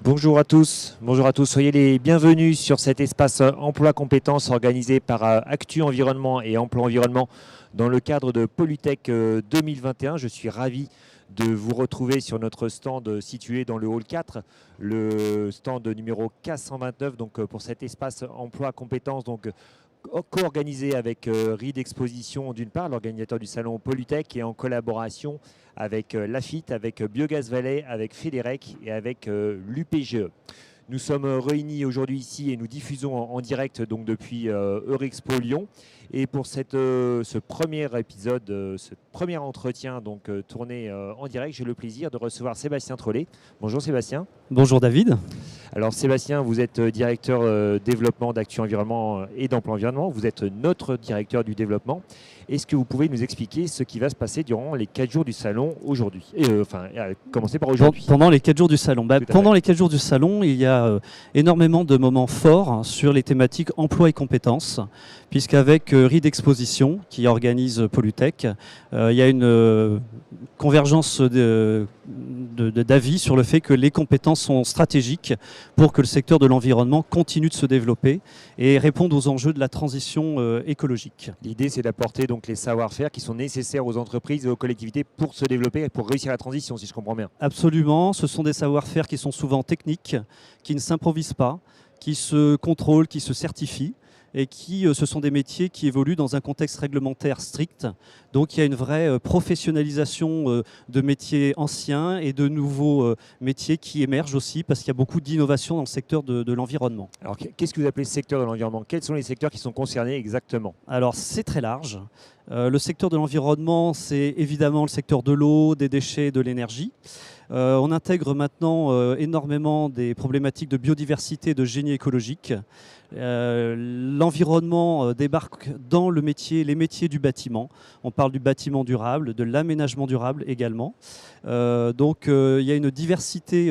Bonjour à tous, soyez les bienvenus sur cet espace emploi compétences organisé par Actu Environnement et Emploi Environnement dans le cadre de Polytech 2021. Je suis ravi de vous retrouver sur notre stand situé dans le hall 4, le stand numéro K129, donc pour cet espace emploi compétences, donc co-organisé avec RID Exposition d'une part, l'organisateur du salon Polytech, et en collaboration avec Lafite, avec Biogaz Valais, avec Fédérec et avec l'UPGE. Nous sommes réunis aujourd'hui ici et nous diffusons en direct donc depuis Eurexpo Lyon. Et pour ce premier épisode, ce premier entretien donc tourné en direct, j'ai le plaisir de recevoir Sébastien Trollet. Bonjour Sébastien. Bonjour David. Alors Sébastien, vous êtes directeur développement d'Actu Environnement et d'Emploi Environnement. Vous êtes notre directeur du développement. Est-ce que vous pouvez nous expliquer ce qui va se passer durant les 4 jours du salon aujourd'hui? Commencer par aujourd'hui. Pendant les 4 jours du salon. Pendant les 4 jours du salon, il y a énormément de moments forts sur les thématiques emploi et compétences, puisqu'avec RID Exposition, qui organise Polytech, il y a une convergence d'avis sur le fait que les compétences sont stratégiques pour que le secteur de l'environnement continue de se développer et réponde aux enjeux de la transition écologique. L'idée, c'est d'apporter donc les savoir-faire qui sont nécessaires aux entreprises et aux collectivités pour se développer et pour réussir la transition, si je comprends bien. Absolument, ce sont des savoir-faire qui sont souvent techniques, qui ne s'improvisent pas, qui se contrôlent, qui se certifient, et ce sont des métiers qui évoluent dans un contexte réglementaire strict. Donc il y a une vraie professionnalisation de métiers anciens et de nouveaux métiers qui émergent aussi parce qu'il y a beaucoup d'innovation dans le secteur de l'environnement. Alors qu'est-ce que vous appelez secteur de l'environnement? Quels sont les secteurs qui sont concernés exactement? Alors c'est très large. Le secteur de l'environnement, c'est évidemment le secteur de l'eau, des déchets, de l'énergie. On intègre maintenant énormément des problématiques de biodiversité, de génie écologique. L'environnement débarque dans les métiers du bâtiment. On parle du bâtiment durable, de l'aménagement durable également. Donc il y a une diversité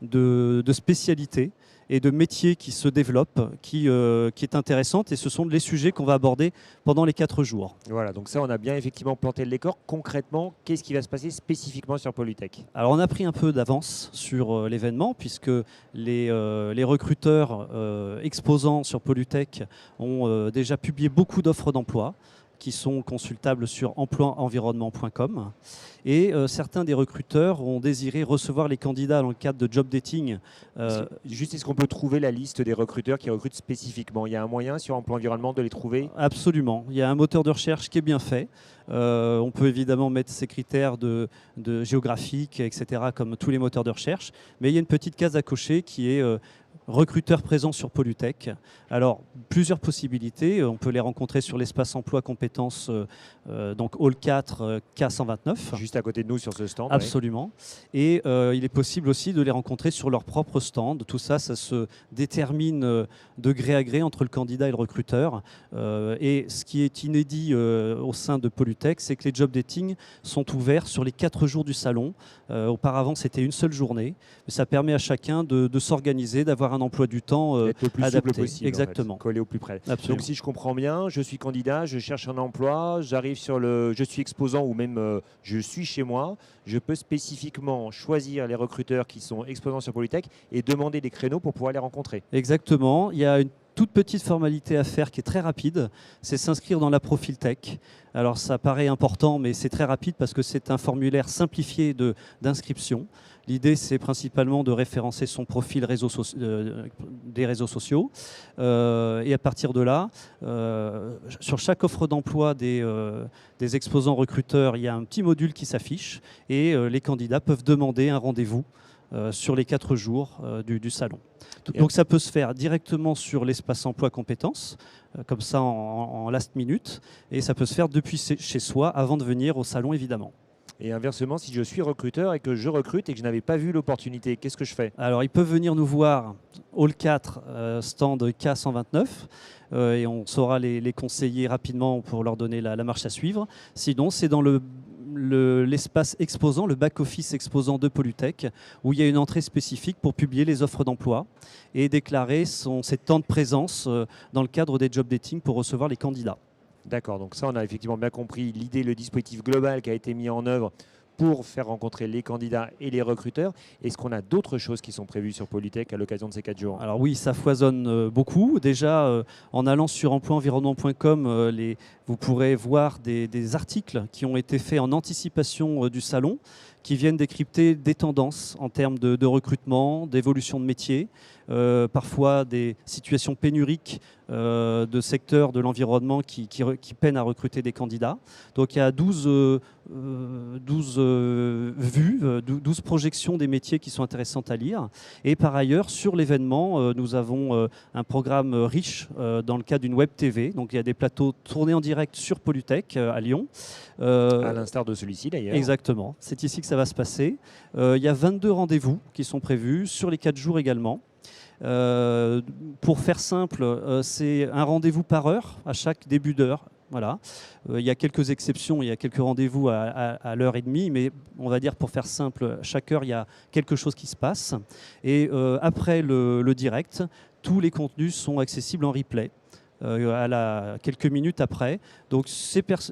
de spécialités et de métiers qui se développent, qui est intéressante, et ce sont les sujets qu'on va aborder pendant les 4 jours. Voilà, donc ça, on a bien effectivement planté le décor. Concrètement, qu'est-ce qui va se passer spécifiquement sur Polytech? Alors, on a pris un peu d'avance sur l'événement, puisque les recruteurs exposants sur Polytech ont déjà publié beaucoup d'offres d'emploi qui sont consultables sur emploienvironnement.com. Et certains des recruteurs ont désiré recevoir les candidats dans le cadre de job dating. Juste, est-ce qu'on peut trouver la liste des recruteurs qui recrutent spécifiquement? Il y a un moyen sur Emploi Environnement de les trouver? Absolument. Il y a un moteur de recherche qui est bien fait. On peut évidemment mettre ses critères de géographiques, etc., comme tous les moteurs de recherche. Mais il y a une petite case à cocher qui est recruteurs présents sur Polytech. Alors, plusieurs possibilités. On peut les rencontrer sur l'espace emploi compétences, donc Hall 4, K129. Juste à côté de nous sur ce stand. Absolument. Oui. Et il est possible aussi de les rencontrer sur leur propre stand. Tout ça, ça se détermine de gré à gré entre le candidat et le recruteur. Et ce qui est inédit au sein de Polytech, c'est que les job dating sont ouverts sur les 4 jours du salon. Auparavant, c'était une seule journée. Mais ça permet à chacun de s'organiser, d'avoir un emploi du temps le plus adapté. Possible, exactement. En fait, collé au plus près. Absolument. Donc si je comprends bien, je suis candidat, je cherche un emploi, je suis exposant ou même je suis chez moi, je peux spécifiquement choisir les recruteurs qui sont exposants sur Polytech et demander des créneaux pour pouvoir les rencontrer. Exactement. Il y a une toute petite formalité à faire qui est très rapide, c'est s'inscrire dans la Profil Tech. Alors ça paraît important, mais c'est très rapide parce que c'est un formulaire simplifié d'inscription. L'idée, c'est principalement de référencer son profil des réseaux sociaux. Et à partir de là, sur chaque offre d'emploi des exposants recruteurs, il y a un petit module qui s'affiche et les candidats peuvent demander un rendez-vous sur les 4 jours du salon. Donc ça peut se faire directement sur l'espace emploi compétences, comme ça en last minute, et ça peut se faire depuis chez soi avant de venir au salon évidemment. Et inversement, si je suis recruteur et que je recrute et que je n'avais pas vu l'opportunité, qu'est-ce que je fais? Alors ils peuvent venir nous voir Hall 4, stand K129, et on saura les conseiller rapidement pour leur donner la marche à suivre. Sinon, c'est dans l'espace exposant, le back-office exposant de Polytech, où il y a une entrée spécifique pour publier les offres d'emploi et déclarer ses temps de présence dans le cadre des job dating pour recevoir les candidats. D'accord, donc ça on a effectivement bien compris l'idée, le dispositif global qui a été mis en œuvre pour faire rencontrer les candidats et les recruteurs. Est-ce qu'on a d'autres choses qui sont prévues sur Polytech à l'occasion de ces 4 jours? Alors oui, ça foisonne beaucoup. Déjà, en allant sur emploi-environnement.com, vous pourrez voir des articles qui ont été faits en anticipation du salon, qui viennent décrypter des tendances en termes de recrutement, d'évolution de métier, parfois des situations pénuriques de secteurs de l'environnement qui peinent à recruter des candidats. Donc il y a 12 projections des métiers qui sont intéressantes à lire. Et par ailleurs, sur l'événement, nous avons un programme riche dans le cadre d'une web TV. Donc il y a des plateaux tournés en direct sur Polytech à Lyon. À l'instar de celui-ci d'ailleurs. Exactement, c'est ici que ça va se passer. Il y a 22 rendez-vous qui sont prévus sur les 4 jours également. Pour faire simple, c'est un rendez-vous par heure à chaque début d'heure. Voilà. Il y a quelques exceptions, il y a quelques rendez-vous à l'heure et demie, mais on va dire pour faire simple, chaque heure, il y a quelque chose qui se passe. Et après le direct, tous les contenus sont accessibles en replay. Quelques minutes après. Donc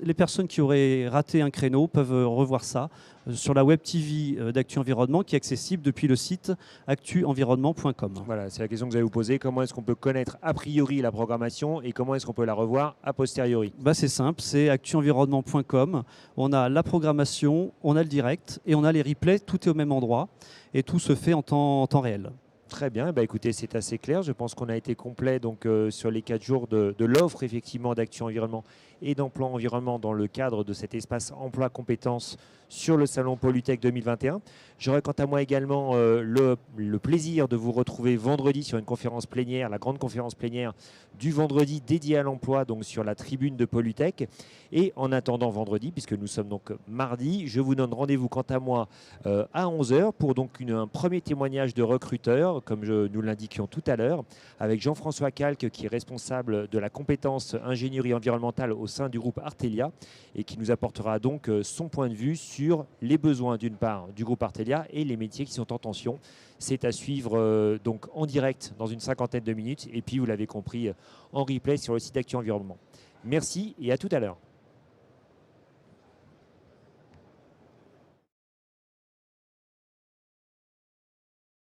les personnes qui auraient raté un créneau peuvent revoir ça sur la web TV d'Actu Environnement qui est accessible depuis le site actuenvironnement.com. Voilà, c'est la question que vous allez vous poser. Comment est-ce qu'on peut connaître a priori la programmation et comment est-ce qu'on peut la revoir a posteriori? C'est simple, c'est actuenvironnement.com. On a la programmation, on a le direct et on a les replays. Tout est au même endroit et tout se fait en temps réel. Très bien, écoutez, c'est assez clair. Je pense qu'on a été complet donc, sur les 4 jours de l'offre effectivement d'Actu Environnement et d'Emploi Environnement dans le cadre de cet espace emploi compétences sur le salon Polytech 2021. J'aurai quant à moi également le plaisir de vous retrouver vendredi sur une conférence plénière, la grande conférence plénière du vendredi dédiée à l'emploi, donc sur la tribune de Polytech. Et en attendant vendredi, puisque nous sommes donc mardi, je vous donne rendez-vous quant à moi à 11 h pour donc un premier témoignage de recruteur, comme nous l'indiquions tout à l'heure, avec Jean-François Calque, qui est responsable de la compétence ingénierie environnementale au sein du groupe Artelia et qui nous apportera donc son point de vue sur les besoins d'une part du groupe Artelia et les métiers qui sont en tension. C'est à suivre donc en direct dans une 50aine de minutes et puis vous l'avez compris en replay sur le site d'Actu Environnement. Merci et à tout à l'heure.